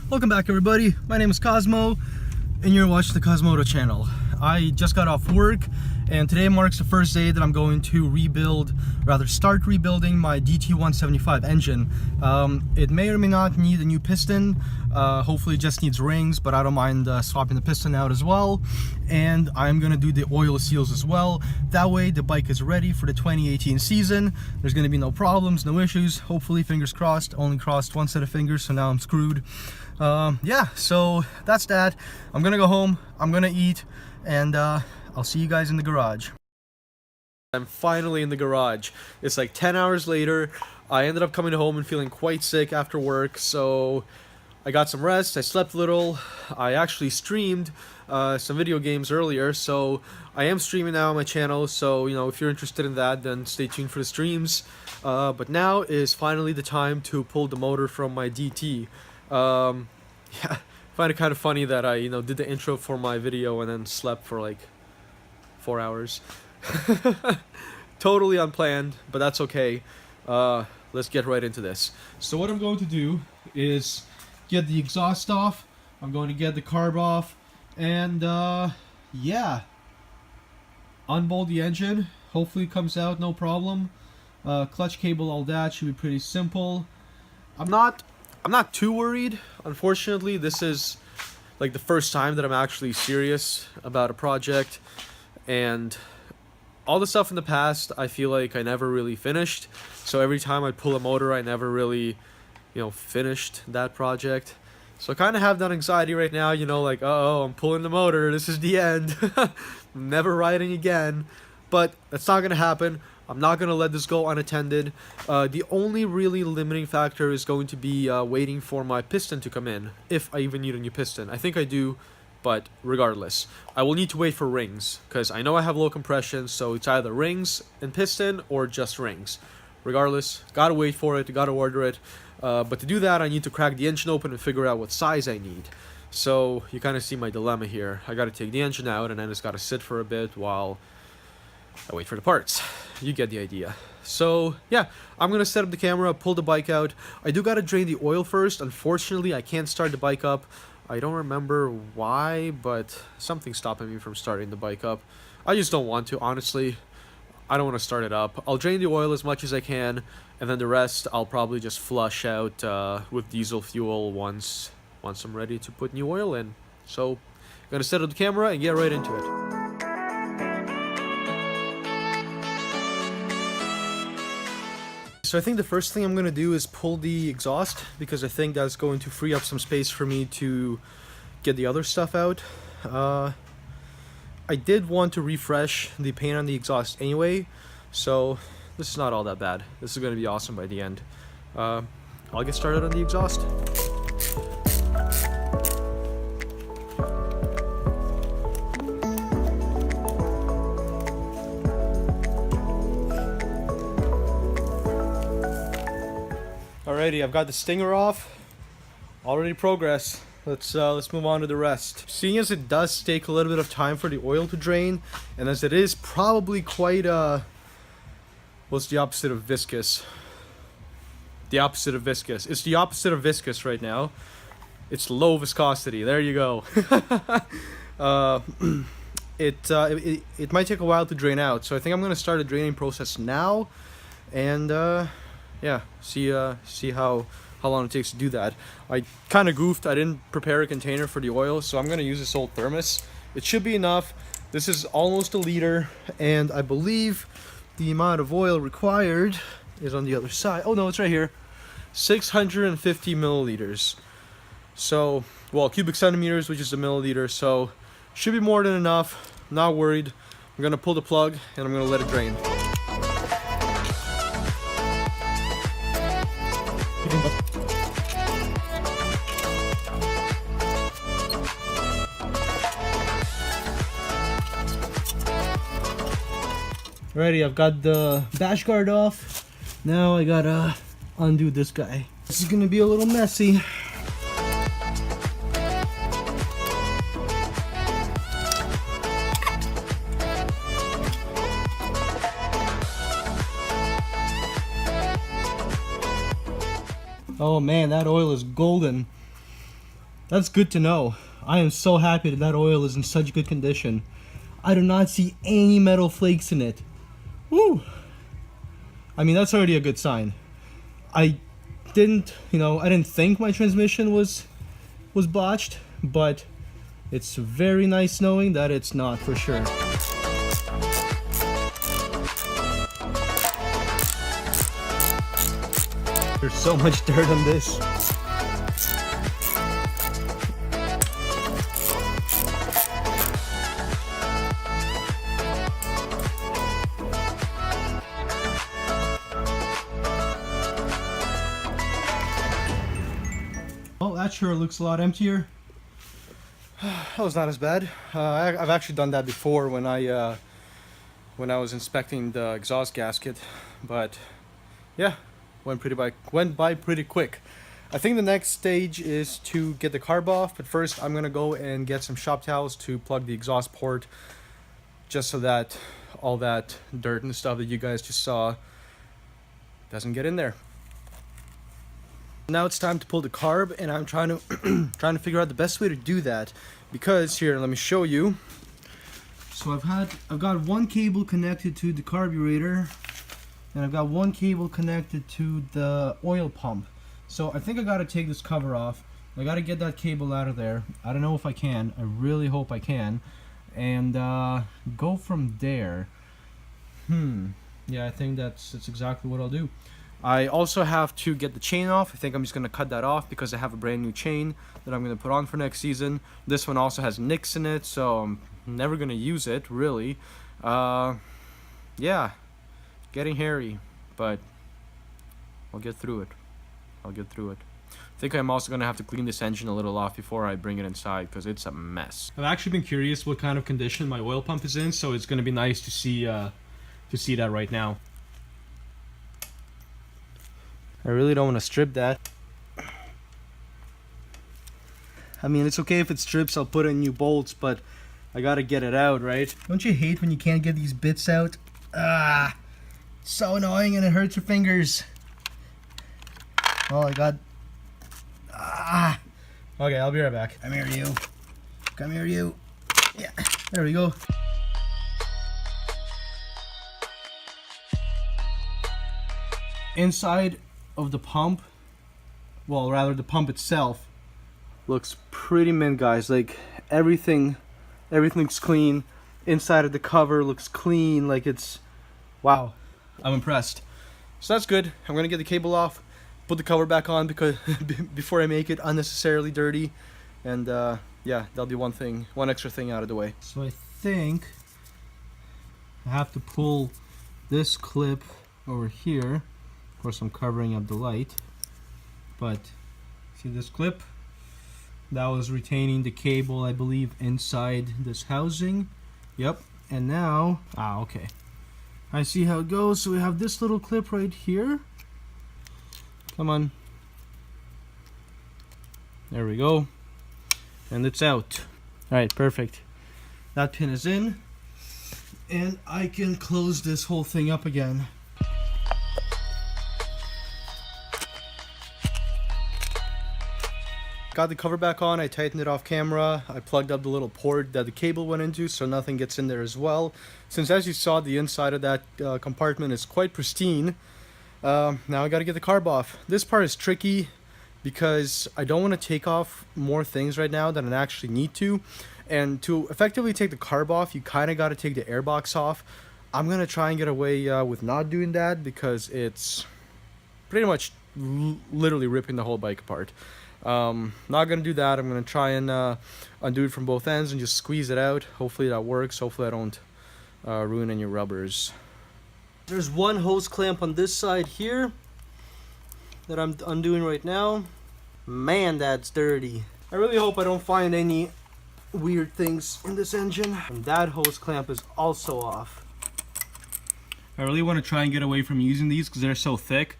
Welcome back, everybody. My name is Cosmo, and you're watching the Kosmoto channel. I just got off work, and today marks the first day that I'm going to start rebuilding my DT175 engine. It may or may not need a new piston. Hopefully it just needs rings, but I don't mind swapping the piston out as well. And I'm gonna do the oil seals as well. That way the bike is ready for the 2018 season. There's gonna be no problems, no issues. Hopefully, fingers crossed. Only crossed one set of fingers, so now I'm screwed. Yeah, so that's that. I'm gonna go home, I'm gonna eat, and I'll see you guys in the garage. I'm finally in the garage. It's like 10 hours later. I ended up coming home and feeling quite sick after work, so I got some rest. I slept a little. I actually streamed some video games earlier, so I am streaming now on my channel, so you know, if you're interested in that, then stay tuned for the streams. But now is finally the time to pull the motor from my DT. Yeah, I find it kind of funny that I, did the intro for my video and then slept for like 4 hours. Totally unplanned, but that's okay. Let's get right into this. So what I'm going to do is get the exhaust off. I'm going to get the carb off, and yeah, unbolt the engine. Hopefully it comes out no problem. Clutch cable, all that should be pretty simple. I'm not too worried. Unfortunately, this is like the first time that I'm actually serious about a project, and all the stuff in the past I feel like I never really finished. So every time I pull a motor, I never really, finished that project. So I kind of have that anxiety right now, like, oh, I'm pulling the motor, this is the end. Never riding again. But that's not gonna happen. I'm not going to let this go unattended. The only really limiting factor is going to be waiting for my piston to come in, if I even need a new piston. I think I do, but regardless. I will need to wait for rings, because I know I have low compression, so it's either rings and piston or just rings. Regardless, gotta wait for it, gotta order it. But to do that, I need to crack the engine open and figure out what size I need. So you kind of see my dilemma here. I gotta take the engine out, and then it's gotta sit for a bit while I wait for the parts. You get the idea. So yeah, I'm gonna set up the camera, pull the bike out. I do gotta drain the oil first. Unfortunately, I can't start the bike up. I don't remember why, but something's stopping me from starting the bike up. I just don't want to, honestly. I don't want to start it up. I'll drain the oil as much as I can, and then the rest I'll probably just flush out with diesel fuel once I'm ready to put new oil in. So I'm gonna set up the camera and get right into it. So I think the first thing I'm going to do is pull the exhaust, because I think that's going to free up some space for me to get the other stuff out. I did want to refresh the paint on the exhaust anyway, so this is not all that bad. This is going to be awesome by the end. I'll get started on the exhaust. Alrighty, I've got the stinger off. Already progress. Let's move on to the rest. Seeing as it does take a little bit of time for the oil to drain, and as it is probably quite what's the opposite of viscous? The opposite of viscous. It's the opposite of viscous right now. It's low viscosity. There you go. It might take a while to drain out, so I think I'm gonna start the draining process now, and yeah, see how long it takes to do that. I kind of goofed. I didn't prepare a container for the oil, so I'm going to use this old thermos. It should be enough. This is almost a liter, and I believe the amount of oil required is on the other side. Oh no, it's right here. 650 milliliters. So, well, cubic centimeters, which is a milliliter, so should be more than enough. Not worried. I'm going to pull the plug, and I'm going to let it drain. Alrighty, I've got the dash guard off. Now I gotta undo this guy. This is gonna be a little messy. Oh man, that oil is golden. That's good to know. I am so happy that that oil is in such good condition. I do not see any metal flakes in it. Woo! I mean, that's already a good sign. I didn't think my transmission was botched, but it's very nice knowing that it's not for sure. There's so much dirt on this. Well, that sure looks a lot emptier. That was not as bad. I've actually done that before when I was inspecting the exhaust gasket, but yeah, went by pretty quick. I think the next stage is to get the carb off, but first I'm gonna go and get some shop towels to plug the exhaust port, just so that all that dirt and stuff that you guys just saw doesn't get in there. Now it's time to pull the carb, and I'm trying to figure out the best way to do that, because here, let me show you. So I've got one cable connected to the carburetor, and I've got one cable connected to the oil pump. So I think I got to take this cover off. I got to get that cable out of there. I don't know if I can. I really hope I can, and go from there. Yeah, I think that's exactly what I'll do. I also have to get the chain off. I think I'm just going to cut that off because I have a brand new chain that I'm going to put on for next season. This one also has nicks in it, so I'm never going to use it, really. Yeah, getting hairy, but I'll get through it. I think I'm also going to have to clean this engine a little off before I bring it inside, because it's a mess. I've actually been curious what kind of condition my oil pump is in, so it's going to be nice to see that right now. I really don't want to strip that. I mean, it's okay if it strips, I'll put in new bolts, but I gotta get it out, right? Don't you hate when you can't get these bits out? Ah, so annoying, and it hurts your fingers. Oh, I got... Ah. Okay, I'll be right back. Come here, you. Come here, you. Yeah, there we go. Inside of the pump, well, rather the pump itself, looks pretty mint, guys. Like everything looks clean. Inside of the cover looks clean. Like it's, wow, I'm impressed. So that's good. I'm gonna get the cable off, put the cover back on because before I make it unnecessarily dirty, and yeah, that'll be one extra thing out of the way. So I think I have to pull this clip over here. Of course, I'm covering up the light, but see this clip? That was retaining the cable, I believe, inside this housing. Yep. And now, okay, I see how it goes. So we have this little clip right here. Come on. There we go. And it's out. Alright, perfect. That pin is in, and I can close this whole thing up again. Got the cover back on, I tightened it off camera, I plugged up the little port that the cable went into so nothing gets in there as well. Since, as you saw, the inside of that compartment is quite pristine, now I gotta get the carb off. This part is tricky because I don't want to take off more things right now than I actually need to. And to effectively take the carb off, you kind of got to take the airbox off. I'm gonna try and get away with not doing that because it's pretty much literally ripping the whole bike apart. Not gonna do that. I'm gonna try and undo it from both ends and just squeeze it out. Hopefully that works. Hopefully I don't ruin any rubbers. There's one hose clamp on this side here that I'm undoing right now. Man, that's dirty. I really hope I don't find any weird things in this engine. And that hose clamp is also off. I really want to try and get away from using these because they're so thick.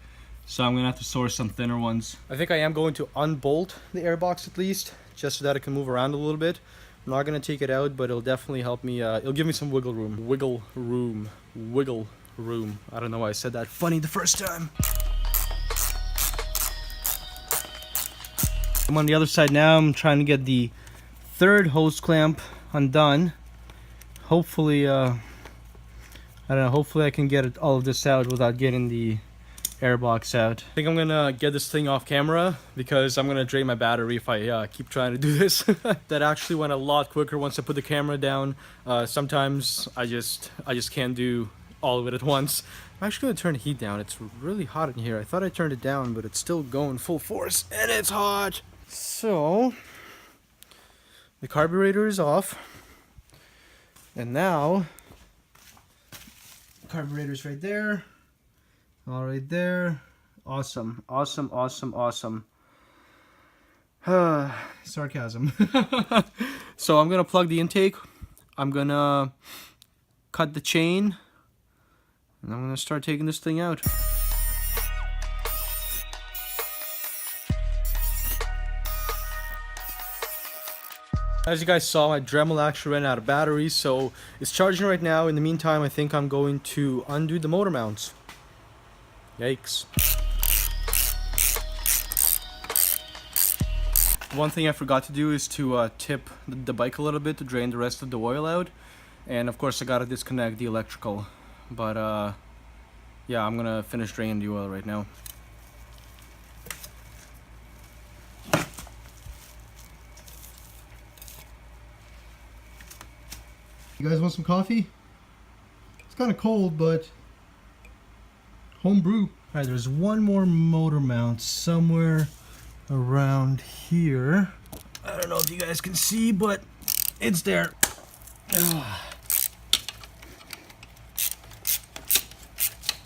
So I'm going to have to source some thinner ones. I think I am going to unbolt the airbox at least, just so that it can move around a little bit. I'm not going to take it out, but it'll definitely help me. It'll give me some wiggle room. Wiggle room. I don't know why I said that funny the first time. I'm on the other side now. I'm trying to get the third hose clamp undone. Hopefully, I don't know, hopefully I can get all of this out without getting the airbox out. I think I'm gonna get this thing off camera because I'm gonna drain my battery if I keep trying to do this. That actually went a lot quicker once I put the camera down. Sometimes I just can't do all of it at once. I'm actually gonna turn the heat down. It's really hot in here. I thought I turned it down, but it's still going full force and it's hot. So the carburetor is off, and now the carburetor's right there. All right there. Awesome, awesome, awesome, awesome. Sarcasm. So I'm gonna plug the intake. I'm gonna cut the chain, and I'm gonna start taking this thing out. As you guys saw, my Dremel actually ran out of batteries, so it's charging right now. In the meantime, I think I'm going to undo the motor mounts. Yikes. One thing I forgot to do is to tip the bike a little bit to drain the rest of the oil out. And of course I gotta disconnect the electrical. But yeah, I'm gonna finish draining the oil right now. You guys want some coffee? It's kind of cold, but home brew. Alright, there's one more motor mount somewhere around here. I don't know if you guys can see, but it's there.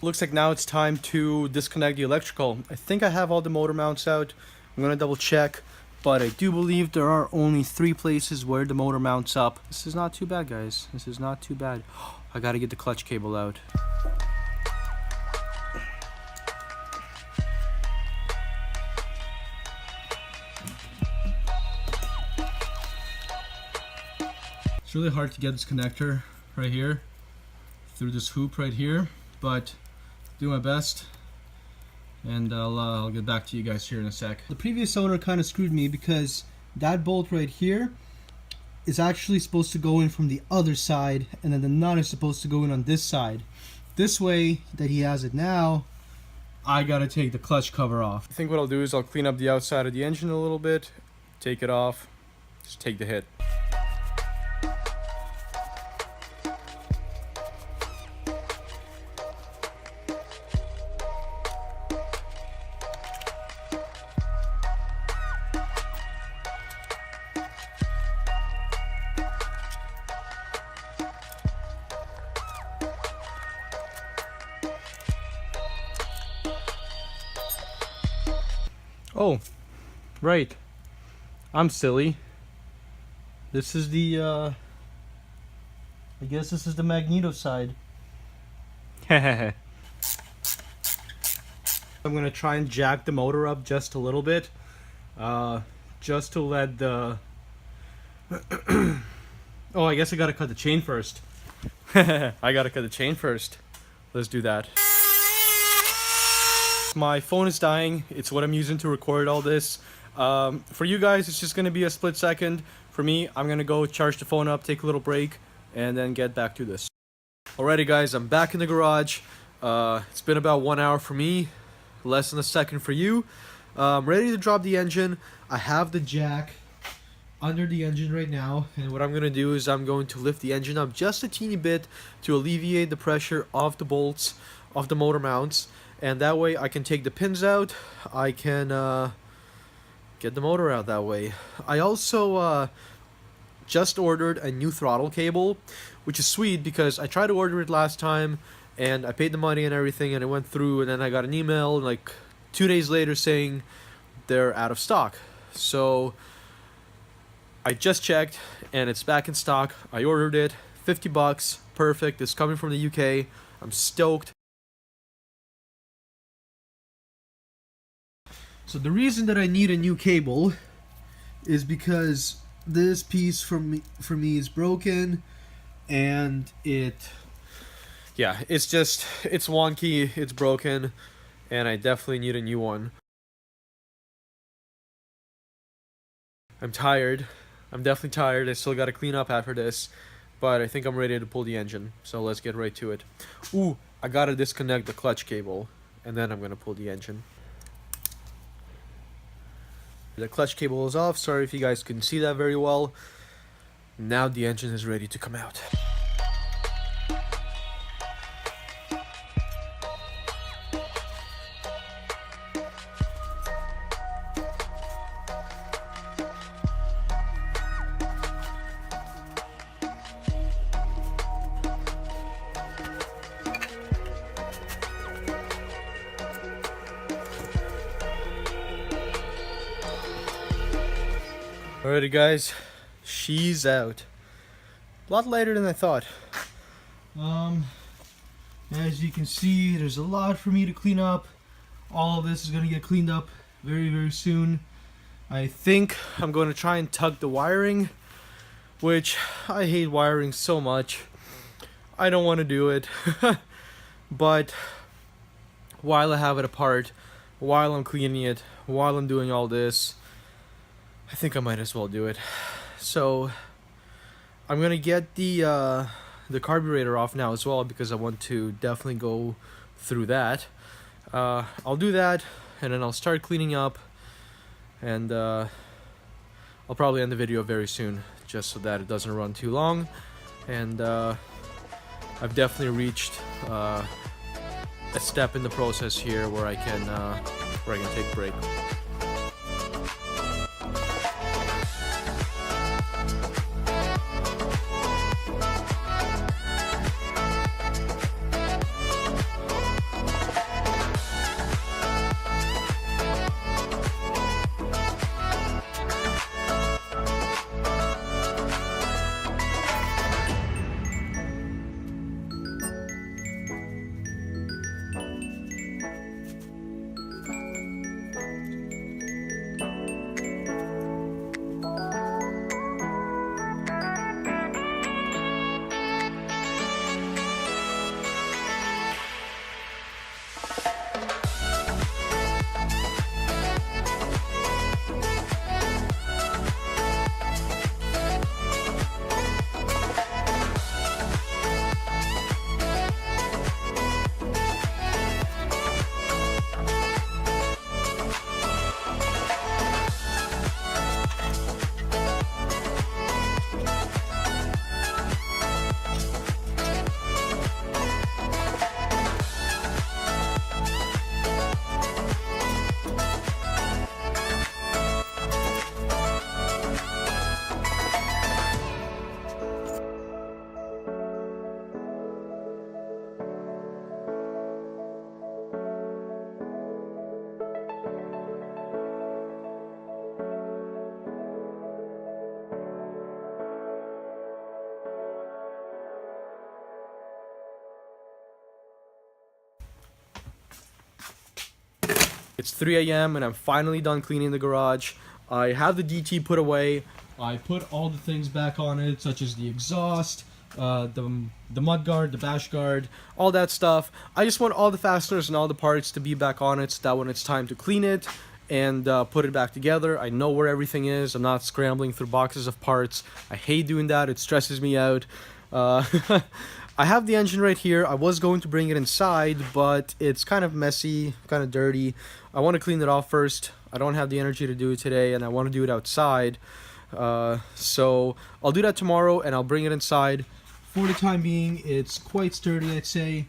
Looks like now it's time to disconnect the electrical. I think I have all the motor mounts out. I'm gonna double check, but I do believe there are only 3 places where the motor mounts up. This is not too bad, guys. This is not too bad. I gotta get the clutch cable out. It's really hard to get this connector right here through this hoop right here, but do my best, and I'll get back to you guys here in a sec. The previous owner kind of screwed me because that bolt right here is actually supposed to go in from the other side, and then the nut is supposed to go in on this side. This way that he has it now, I gotta take the clutch cover off. I think what I'll do is I'll clean up the outside of the engine a little bit, take it off, just take the hit. Oh, right. I'm silly. This is the, I guess this is the magneto side. I'm gonna try and jack the motor up just a little bit, just to let the, oh, I guess I gotta cut the chain first. I gotta cut the chain first. Let's do that. My phone is dying. It's what I'm using to record all this. For you guys, it's just gonna be a split second. For me, I'm gonna go charge the phone up, take a little break, and then get back to this. Alrighty guys, I'm back in the garage. It's been about 1 hour for me, less than a second for you. I'm ready to drop the engine. I have the jack under the engine right now, and what I'm gonna do is I'm going to lift the engine up just a teeny bit to alleviate the pressure of the bolts of the motor mounts, and that way I can take the pins out. I can get the motor out that way. I also just ordered a new throttle cable, which is sweet because I tried to order it last time and I paid the money and everything and it went through, and then I got an email like 2 days later saying they're out of stock. So I just checked and it's back in stock. I ordered it, 50 bucks, perfect. It's coming from the UK. I'm stoked. So the reason that I need a new cable is because this piece for me is broken, and it's wonky, it's broken, and I definitely need a new one. I'm tired. I'm definitely tired. I still got to clean up after this, but I think I'm ready to pull the engine. So let's get right to it. Ooh, I gotta disconnect the clutch cable, and then I'm gonna pull the engine. The clutch cable is off. Sorry if you guys couldn't see that very well. Now the engine is ready to come out. Alrighty guys, she's out. A lot lighter than I thought. As you can see, there's a lot for me to clean up. All of this is gonna get cleaned up very soon. I think I'm gonna try and tug the wiring, which I hate wiring so much. I don't want to do it. But while I have it apart, while I'm cleaning it, while I'm doing all this, I think I might as well do it. So I'm gonna get the carburetor off now as well, because I want to definitely go through that. I'll do that, and then I'll start cleaning up, and I'll probably end the video very soon, just so that it doesn't run too long. And I've definitely reached a step in the process here where I can take a break. It's 3 a.m. and I'm finally done cleaning the garage. I have the DT put away. I put all the things back on it, such as the exhaust, the mud guard, the bash guard, all that stuff. I just want all the fasteners and all the parts to be back on it, so that when it's time to clean it and put it back together, I know where everything is. I'm not scrambling through boxes of parts. I hate doing that. It stresses me out. I have the engine right here. I was going to bring it inside, but it's kind of messy, kind of dirty. I want to clean it off first. I don't have the energy to do it today, and I want to do it outside. So I'll do that tomorrow, and I'll bring it inside. For the time being, it's quite sturdy, I'd say.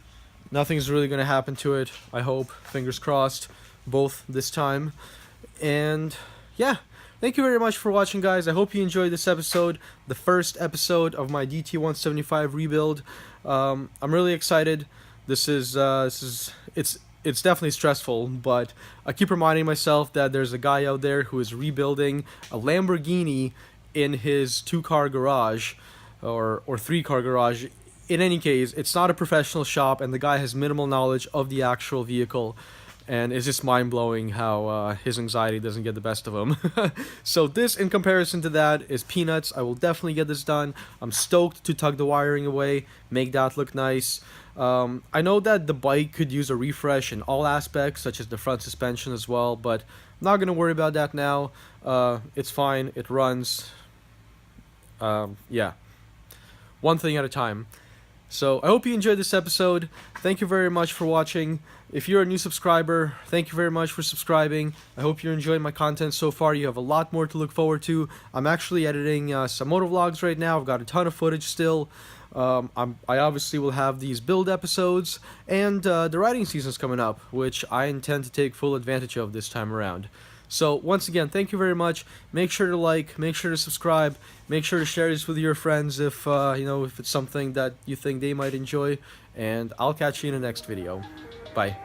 Nothing's really going to happen to it, I hope. Fingers crossed, both this time. And yeah, thank you very much for watching, guys. I hope you enjoyed this episode, the first episode of my DT175 rebuild. I'm really excited. It's definitely stressful, but I keep reminding myself that there's a guy out there who is rebuilding a Lamborghini in his 2-car garage, or 3-car garage. In any case, it's not a professional shop, and the guy has minimal knowledge of the actual vehicle. and it's just mind-blowing how his anxiety doesn't get the best of him. So this, in comparison to that, is peanuts. I will definitely get this done. I'm stoked to tug the wiring away, make that look nice. I know that the bike could use a refresh in all aspects, such as the front suspension as well, but I'm not going to worry about that now. It's fine, it runs. Yeah, one thing at a time. So I hope you enjoyed this episode. Thank you very much for watching. If you're a new subscriber, thank you very much for subscribing. I hope you're enjoying my content so far. You have a lot more to look forward to. I'm actually editing some motovlogs right now. I've got a ton of footage still. I obviously will have these build episodes, and the riding season's coming up, which I intend to take full advantage of this time around. So once again, thank you very much. Make sure to like, make sure to subscribe, make sure to share this with your friends if if it's something that you think they might enjoy, and I'll catch you in the next video. Bye.